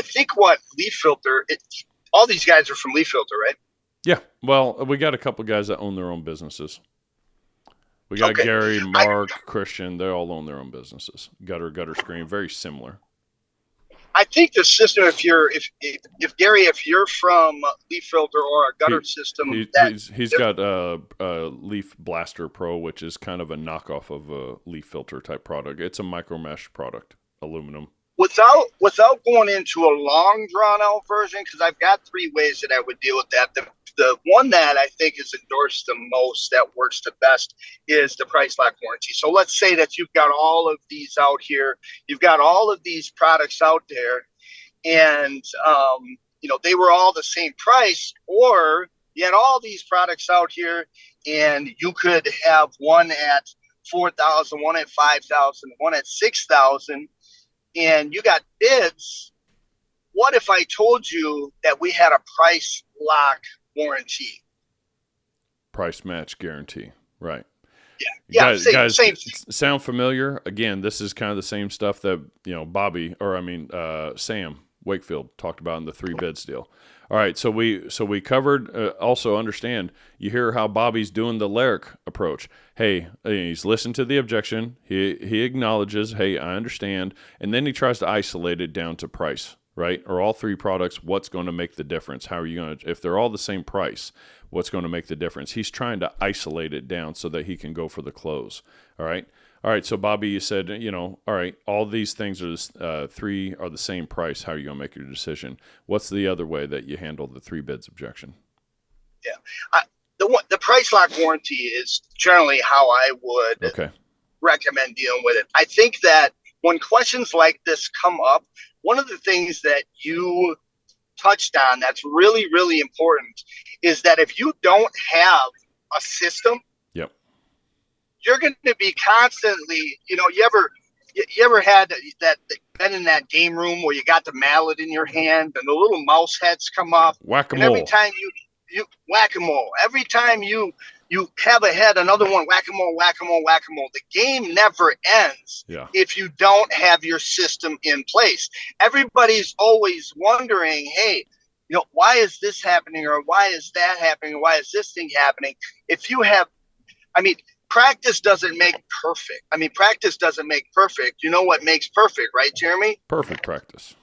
think what Leaf Filter, all these guys are from Leaf Filter, right? Yeah. Well, we got a couple guys that own their own businesses. We got Gary, Mark, Christian. They all own their own businesses. Gutter Screen, very similar. I think the system, if Gary, if you're from Leaf Filter or a gutter system, he's got a Leaf Blaster Pro, which is kind of a knockoff of a Leaf Filter type product. It's a micro mesh product, aluminum. Without going into a long drawn out version, because I've got 3 ways that I would deal with that. The one that I think is endorsed the most, that works the best, is the price lock warranty. So let's say that you've got all of these out here, you've got all of these products out there, and they were all the same price, or you had all these products out here, and you could have one at 4,000, one at 5,000, one at 6,000. And you got bids. What if I told you that we had a price lock warranty? Price match guarantee, right? Yeah. Guys, same. Sound familiar? Again, this is kind of the same stuff that Sam Wakefield talked about in the 3 bids deal. All right, so we covered. Also, understand, you hear how Bobby's doing the Lyric approach. Hey, he's listened to the objection. He acknowledges, hey, I understand, and then he tries to isolate it down to price, right? Or all 3 products, what's going to make the difference? How are you going to, if they're all the same price, what's going to make the difference? He's trying to isolate it down so that he can go for the close. All right. So Bobby, you said, all right, all these things are 3 are the same price. How are you going to make your decision? What's the other way that you handle the 3 bids objection? Yeah. The price lock warranty is generally how I would recommend dealing with it. I think that when questions like this come up, one of the things that you touched on that's really, really important is that if you don't have a system, you're going to be constantly, you ever had that been in that game room where you got the mallet in your hand and the little mouse heads come up? Whack-a-mole. And every time you whack-a-mole, every time you have a head, another one, whack-a-mole, whack-a-mole, whack-a-mole. The game never ends if you don't have your system in place. Everybody's always wondering, hey, why is this happening, or why is that happening, or why is this thing happening? If you have, practice doesn't make perfect. Practice doesn't make perfect. You know what makes perfect, right, Jeremy? Perfect practice.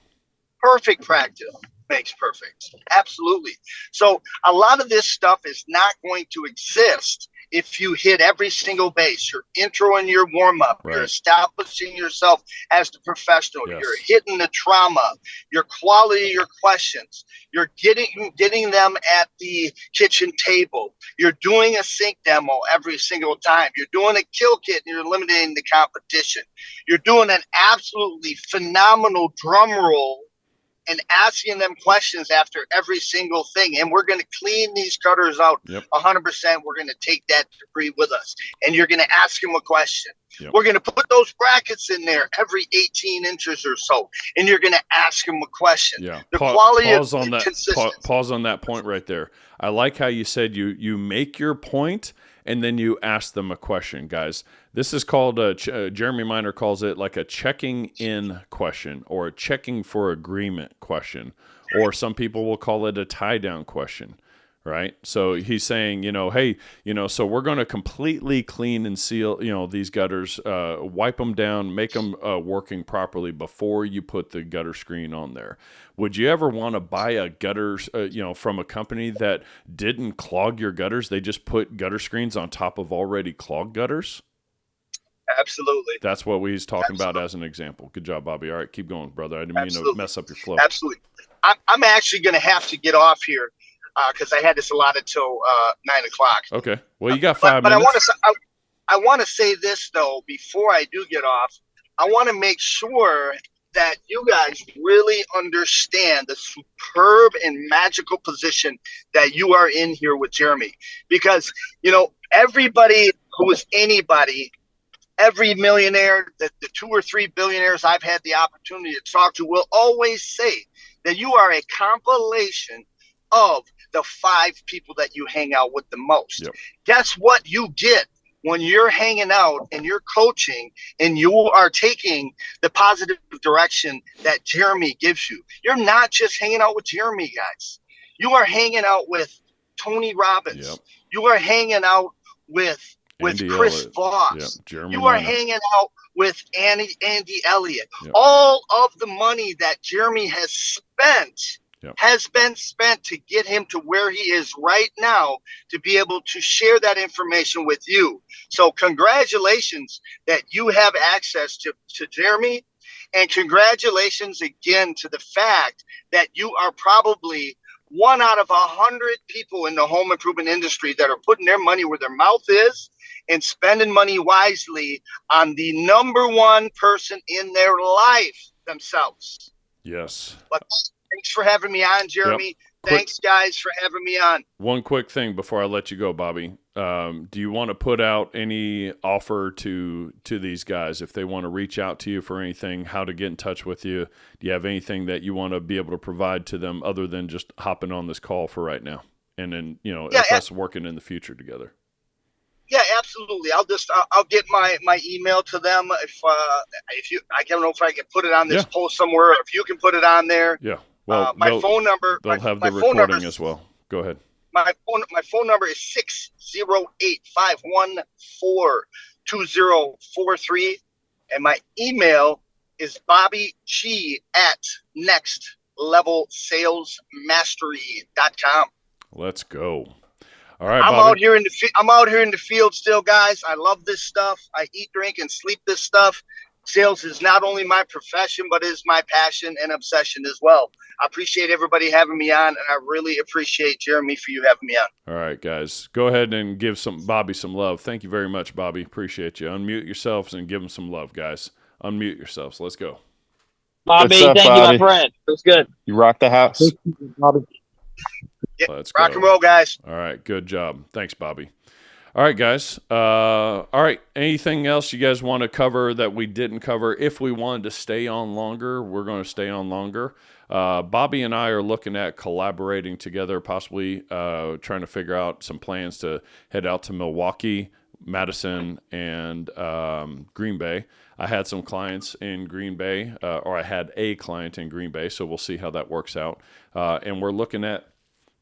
Perfect practice makes perfect. Absolutely. So a lot of this stuff is not going to exist if you hit every single base, your intro and your warm up, Right. you're establishing yourself as the professional, Yes. you're hitting the trauma, your quality, your questions, you're getting them at the kitchen table, you're doing a sync demo every single time, you're doing a kill kit and you're eliminating the competition, you're doing an absolutely phenomenal drum roll and asking them questions after every single thing. And we're going to clean these cutters out 100%. We're going to take that debris with us. And you're going to ask them a question. Yep. We're going to put those brackets in there every 18 inches or so. And you're going to ask them a question. Yeah. The quality pause of on that. consistency. Pause on that point right there. I like how you said you make your point and then you ask them a question, guys. This is called Jeremy Miner calls it like a checking in question or a checking for agreement question, or some people will call it a tie down question, right? So he's saying, hey, so we're going to completely clean and seal, these gutters, wipe them down, make them working properly before you put the gutter screen on there. Would you ever want to buy a gutters, from a company that didn't clog your gutters? They just put gutter screens on top of already clogged gutters? Absolutely. That's what we was talking about as an example. Good job, Bobby. All right, keep going, brother. I didn't mean to mess up your flow. Absolutely. I'm actually going to have to get off here because I had this allotted till 9 o'clock. Okay. Well, you got 5 minutes. But I want to say this, though, before I do get off. I want to make sure that you guys really understand the superb and magical position that you are in here with Jeremy. Because, everybody who is anybody, every millionaire, the 2 or 3 billionaires I've had the opportunity to talk to will always say that you are a compilation of the 5 people that you hang out with the most. Yep. Guess what you get when you're hanging out and you're coaching and you are taking the positive direction that Jeremy gives you? You're not just hanging out with Jeremy, guys. You are hanging out with Tony Robbins. Yep. You are hanging out with Chris Voss. Yep. You are hanging out with Andy Elliott. Yep. All of the money that Jeremy has spent has been spent to get him to where he is right now, to be able to share that information with you. So congratulations that you have access to Jeremy, and congratulations again to the fact that you are probably 1 out of 100 people in the home improvement industry that are putting their money where their mouth is and spending money wisely on the number 1 person in their life themselves. Yes. But thanks for having me on, Jeremy. Yep. Thanks, guys, for having me on. One quick thing before I let you go, Bobby. Do you want to put out any offer to these guys if they want to reach out to you for anything, how to get in touch with you? Do you have anything that you want to be able to provide to them other than just hopping on this call for right now? And then, us working in the future together. Yeah, absolutely. I'll get my email to them if you, I don't know if I can put it on this post somewhere, or if you can put it on there. Yeah. Well, my phone number. They'll have the recording as well. Go ahead. My phone number is 608-514-2043, and my email is bobbyg@nextlevelsalesmastery.com. Let's go. All right, I'm Bobby. I'm out here in the field still, guys. I love this stuff. I eat, drink, and sleep this stuff. Sales is not only my profession, but is my passion and obsession as well. I appreciate everybody having me on, and I really appreciate Jeremy for you having me on. All right, guys. Go ahead and give Bobby some love. Thank you very much, Bobby. Appreciate you. Unmute yourselves and give him some love, guys. Unmute yourselves. Let's go. Bobby, thank you, my friend. It was good. You rock the house. Bobby. Yeah, let's rock and roll, guys. All right, good job. Thanks, Bobby. All right, guys. All right, anything else you guys want to cover that we didn't cover? If we wanted to stay on longer, we're going to stay on longer. Bobby and I are looking at collaborating together, possibly trying to figure out some plans to head out to Milwaukee, Madison, and Green Bay. I had some clients in Green Bay, or I had a client in Green Bay, so we'll see how that works out. And we're looking at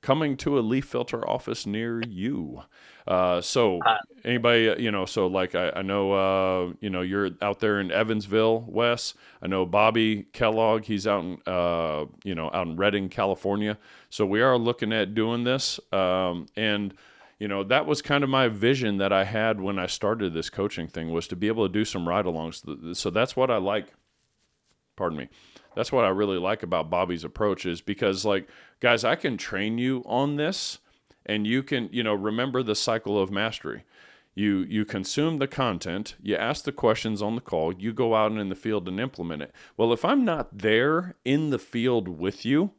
coming to a leaf filter office near you. So anybody, so like I know, you're out there in Evansville, Wes. I know Bobby Kellogg, he's out in, out in Redding, California. So we are looking at doing this. And, that was kind of my vision that I had when I started this coaching thing, was to be able to do some ride-alongs. So that's what I like. Pardon me. That's what I really like about Bobby's approach, is because, like, guys, I can train you on this, and you can, remember the cycle of mastery. You consume the content, you ask the questions on the call, you go out and in the field and implement it. Well, if I'm not there in the field with you,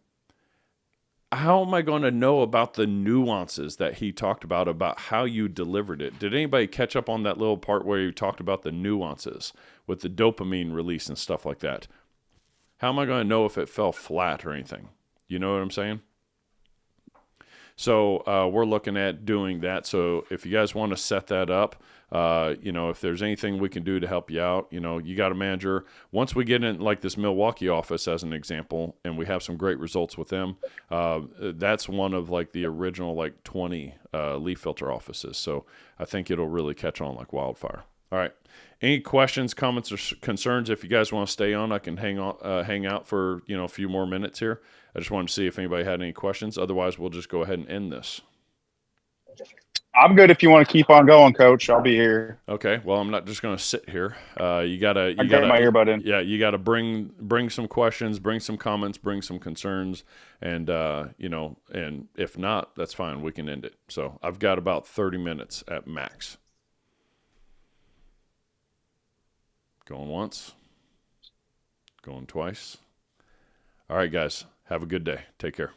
how am I going to know about the nuances that he talked about how you delivered it? Did anybody catch up on that little part where he talked about the nuances with the dopamine release and stuff like that? How am I going to know if it fell flat or anything? You know what I'm saying? So we're looking at doing that. So if you guys want to set that up, if there's anything we can do to help you out, you got a manager. Once we get in like this Milwaukee office as an example, and we have some great results with them, that's one of like the original like 20 leaf filter offices. So I think it'll really catch on like wildfire. All right. Any questions, comments, or concerns? If you guys want to stay on, I can hang out for a few more minutes here. I just wanted to see if anybody had any questions. Otherwise, we'll just go ahead and end this. I'm good if you want to keep on going, Coach. I'll be here. Okay. Well, I'm not just going to sit here. You gotta got my earbud in. Yeah, you gotta bring some questions, bring some comments, bring some concerns, and and if not, that's fine. We can end it. So I've got about 30 minutes at max. Going once. Going twice. All right, guys. Have a good day. Take care.